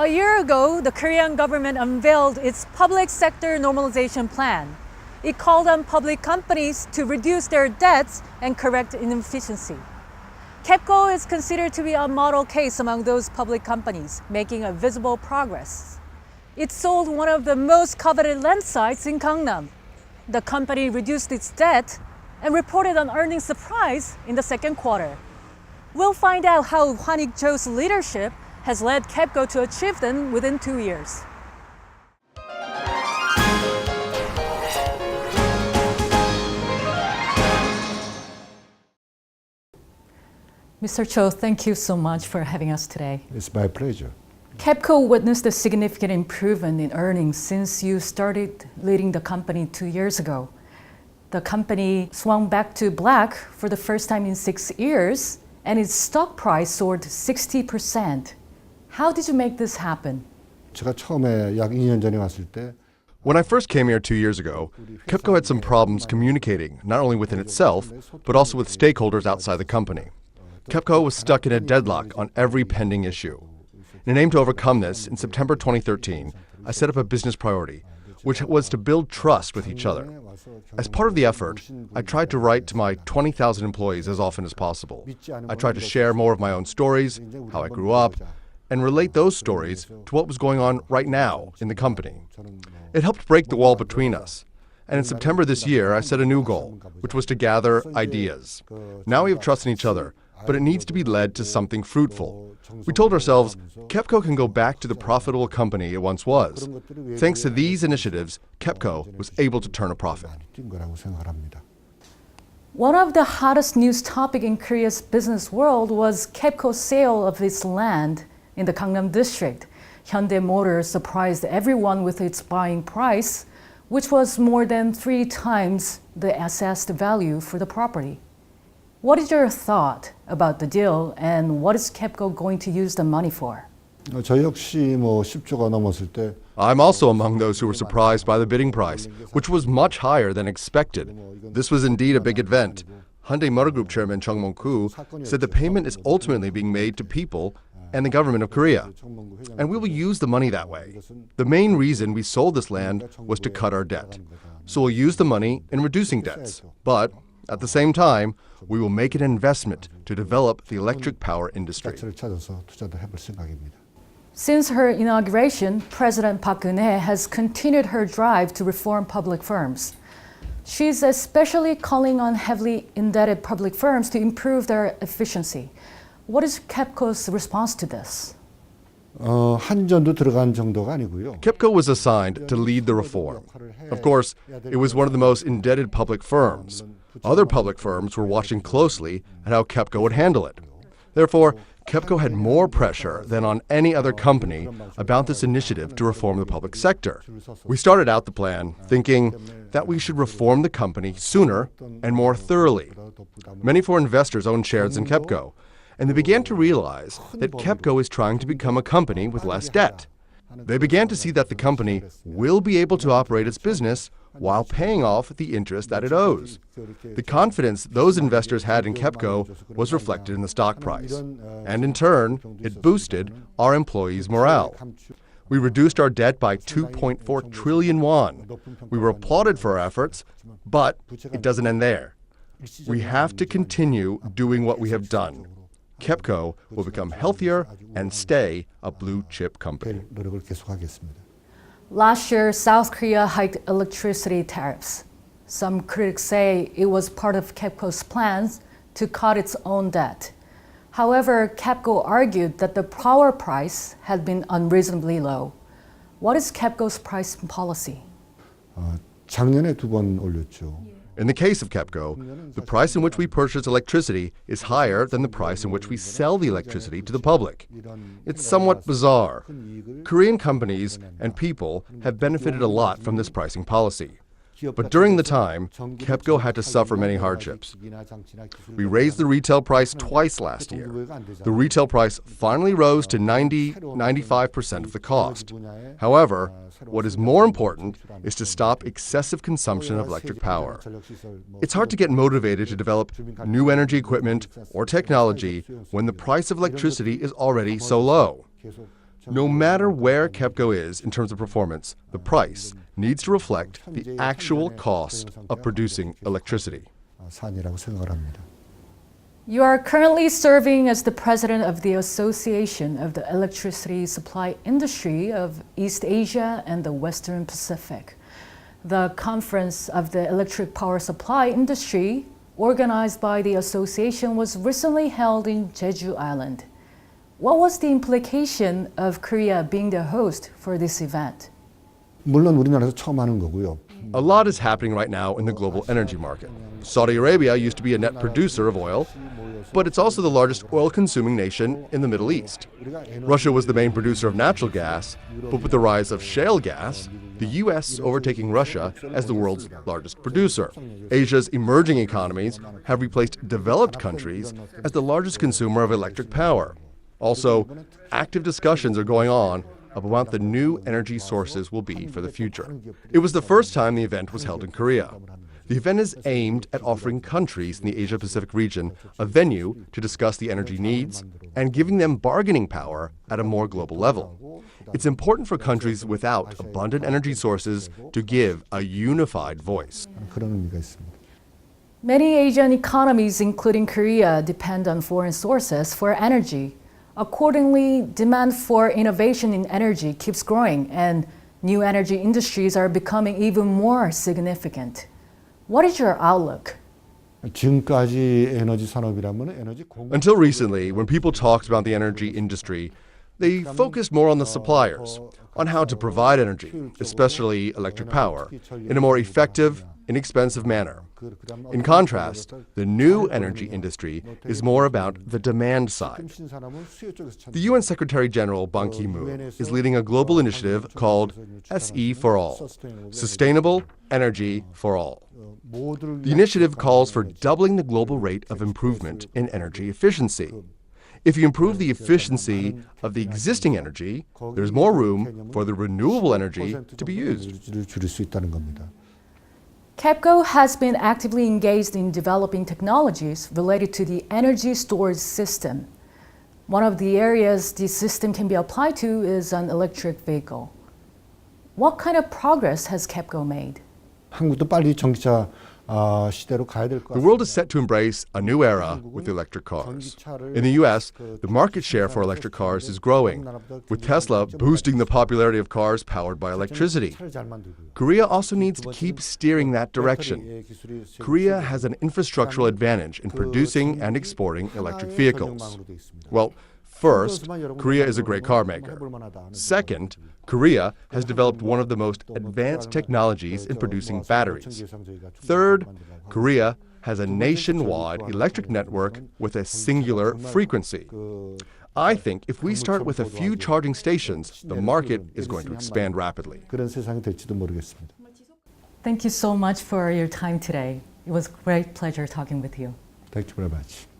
A year ago, the Korean government unveiled its public sector normalization plan. It called on public companies to reduce their debts and correct inefficiency. KEPCO is considered to be a model case among those public companies, making a visible progress. It sold one of the most coveted land sites in Gangnam. The company reduced its debt and reported an earnings surprise in the second quarter. We'll find out how Hwan-ik Cho's leadership has led KEPCO to achieve them within 2 years. Mr. Cho, thank you so much for having us today. It's my pleasure. KEPCO witnessed a significant improvement in earnings since you started leading the company 2 years ago. The company swung back to black for the first time in 6 years, and its stock price soared 60%. How did you make this happen? 제가 처음에 약 2년 전에 왔을 때 When I first came here 2 years ago, KEPCO had some problems communicating, not only within itself, but also with stakeholders outside the company. KEPCO was stuck in a deadlock on every pending issue. In an aim to overcome this, in September 2013, I set up a business priority, which was to build trust with each other. As part of the effort, I tried to write to my 20,000 employees as often as possible. I tried to share more of my own stories, how I grew up, and relate those stories to what was going on right now in the company. It helped break the wall between us. And in September this year, I set a new goal, which was to gather ideas. Now we have trust in each other, but it needs to be led to something fruitful. We told ourselves, KEPCO can go back to the profitable company it once was. Thanks to these initiatives, KEPCO was able to turn a profit. One of the hottest news topics in Korea's business world was KEPCO's sale of its land in the Gangnam district. Hyundai Motor surprised everyone with its buying price, which was more than 3 times the assessed value for the property. What is your thought about the deal, and what is KEPCO going to use the money for? 저 역시 10조가 넘었을 때 I'm also among those who were surprised by the bidding price, which was much higher than expected. This was indeed a big event. Hyundai Motor Group Chairman Chung Mong-koo said the payment is ultimately being made to people and the government of Korea, and we will use the money that way. The main reason we sold this land was to cut our debt. So we'll use the money in reducing debts. But at the same time, we will make an investment to develop the electric power industry. Since her inauguration, President Park Geun-hye has continued her drive to reform public firms. She's especially calling on heavily indebted public firms to improve their efficiency. What is KEPCO's response to this? 한전도 들어간 정도가 아니고요. KEPCO was assigned to lead the reform. Of course, it was one of the most indebted public firms. Other public firms were watching closely at how KEPCO would handle it. Therefore, KEPCO had more pressure than on any other company about this initiative to reform the public sector. We started out the plan thinking that we should reform the company sooner and more thoroughly. Many foreign investors own shares in KEPCO, and they began to realize that KEPCO is trying to become a company with less debt. They began to see that the company will be able to operate its business while paying off the interest that it owes. The confidence those investors had in KEPCO was reflected in the stock price, and in turn, it boosted our employees' morale. We reduced our debt by 2.4 trillion won. We were applauded for our efforts, but it doesn't end there. We have to continue doing what we have done. KEPCO will become healthier and stay a blue-chip company. Last year, South Korea hiked electricity tariffs. Some critics say it was part of KEPCO's plans to cut its own debt. However, KEPCO argued that the power price had been unreasonably low. What is KEPCO's price policy? 작년에 2번 올렸죠. In the case of KEPCO, the price in which we purchase electricity is higher than the price in which we sell the electricity to the public. It's somewhat bizarre. Korean companies and people have benefited a lot from this pricing policy. But during the time, KEPCO had to suffer many hardships. We raised the retail price twice last year. The retail price finally rose to 95% of the cost. However, what is more important is to stop excessive consumption of electric power. It's hard to get motivated to develop new energy equipment or technology when the price of electricity is already so low. No matter where KEPCO is in terms of performance, the price needs to reflect the actual cost of producing electricity. 사안이라고 생각을 합니다. You are currently serving as the president of the Association of the Electricity Supply Industry of East Asia and the Western Pacific. The Conference of the Electric Power Supply Industry, organized by the association, was recently held in Jeju Island. What was the implication of Korea being the host for this event? 물론 우리나라에서 처음 하는 거고요. A lot is happening right now in the global energy market. Saudi Arabia used to be a net producer of oil, but it's also the largest oil-consuming nation in the Middle East. Russia was the main producer of natural gas, but with the rise of shale gas, the U.S. is overtaking Russia as the world's largest producer. Asia's emerging economies have replaced developed countries as the largest consumer of electric power. Also, active discussions are going on about what the new energy sources will be for the future. It was the first time the event was held in Korea. The event is aimed at offering countries in the Asia-Pacific region a venue to discuss the energy needs and giving them bargaining power at a more global level. It's important for countries without abundant energy sources to give a unified voice. 그런 의미가 있습니다. Many Asian economies, including Korea, depend on foreign sources for energy. Accordingly, demand for innovation in energy keeps growing, and new energy industries are becoming even more significant. What is your outlook? 지금까지 에너지 산업이라면 에너지 공급 Until recently, when people talked about the energy industry, they focused more on the suppliers, on how to provide energy, especially electric power, in a more effective, inexpensive manner. In contrast, the new energy industry is more about the demand side. The UN Secretary General Ban Ki-moon is leading a global initiative called SE for All, Sustainable Energy for All. The initiative calls for doubling the global rate of improvement in energy efficiency. If you improve the efficiency of the existing energy, there's more room for the renewable energy to be used. 줄일 수 있다는 겁니다. KEPCO has been actively engaged in developing technologies related to the energy storage system. One of the areas this system can be applied to is an electric vehicle. What kind of progress has KEPCO made? 한국도 빨리 전기차 시대로 가야 될 것 The world is set to embrace a new era with electric cars. In the US, the market share for electric cars is growing, with Tesla boosting the popularity of cars powered by electricity. Korea also needs to keep steering that direction. Korea has an infrastructural advantage in producing and exporting electric vehicles. Well, first, Korea is a great car maker. Second, Korea has developed one of the most advanced technologies in producing batteries. Third, Korea has a nationwide electric network with a singular frequency. I think if we start with a few charging stations, the market is going to expand rapidly. 그런 세상이 될지도 모르겠습니다. Thank you so much for your time today. It was a great pleasure talking with you. Thank you very much.